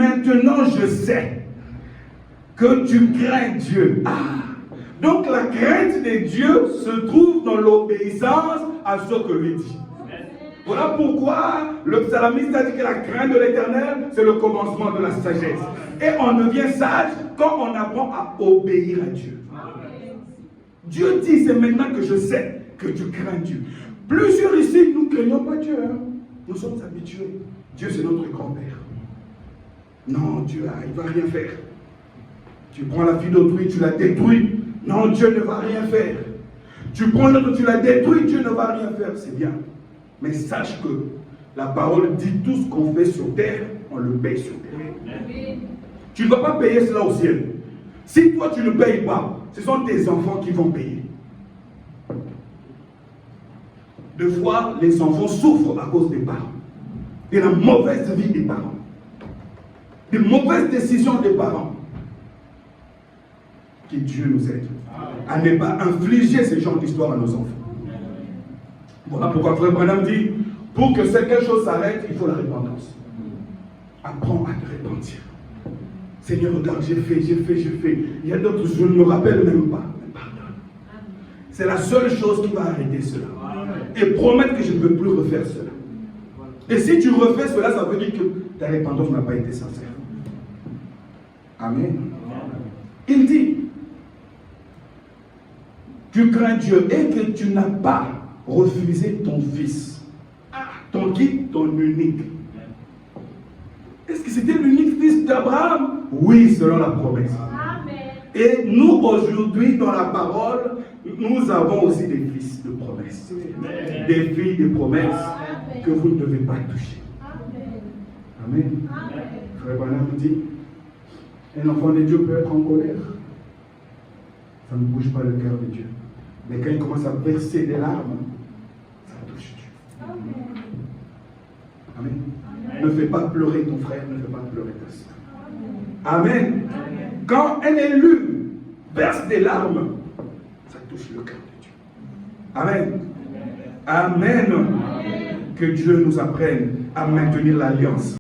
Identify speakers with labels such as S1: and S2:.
S1: maintenant je sais que tu crains Dieu. Ah, donc la crainte de Dieu se trouve dans l'obéissance à ce que lui dit. Voilà pourquoi le psalamiste a dit que la crainte de l'Éternel, c'est le commencement de la sagesse. Et on devient sage quand on apprend à obéir à Dieu. Dieu dit, c'est maintenant que je sais que tu crains Dieu. Plusieurs ici, nous ne craignons pas Dieu. Hein. Nous sommes habitués. Dieu, c'est notre grand-père. Non, Dieu, il ne va rien faire. Tu prends la fille d'autrui, tu la détruis. Non, Dieu ne va rien faire. Tu prends l'autre, tu la détruis, Dieu ne va rien faire. C'est bien. Mais sache que la parole dit tout ce qu'on fait sur terre, on le paye sur terre. Tu ne vas pas payer cela au ciel. Si toi tu ne payes pas, ce sont tes enfants qui vont payer. Des fois, les enfants souffrent à cause des parents. Et la mauvaise vie des parents. Des mauvaises décisions des parents. Que Dieu nous aide à ne pas infliger ce genre d'histoire à nos enfants. Voilà pourquoi Frère Branham dit, pour que quelque chose s'arrête, il faut la repentance. Apprends à te repentir. Seigneur, regarde, j'ai fait. Il y a d'autres, je ne me rappelle même pas. Mais pardonne. C'est la seule chose qui va arrêter cela. Et promettre que je ne veux plus refaire cela. Et si tu refais cela, ça veut dire que ta repentance n'a pas été sincère. Amen. Il dit, tu crains Dieu et que tu n'as pas refusé ton fils. Ton qui? Ton unique. Est-ce que c'était l'unique fils d'Abraham? Oui, selon la promesse. Amen. Et nous, aujourd'hui, dans la parole, nous avons aussi des fils de promesse. Amen. Des filles de promesse. Amen. Que vous ne devez pas toucher. Amen. Amen. Frère Branham dit, un enfant de Dieu peut être en colère. Ça ne bouge pas le cœur de Dieu. Mais quand il commence à verser des larmes, ça touche Dieu. Amen. Amen. Amen. Ne fais pas pleurer ton frère, ne fais pas pleurer ta soeur. Amen. Amen. Quand un élu verse des larmes, ça touche le cœur de Dieu. Amen. Amen. Amen. Que Dieu nous apprenne à maintenir l'alliance.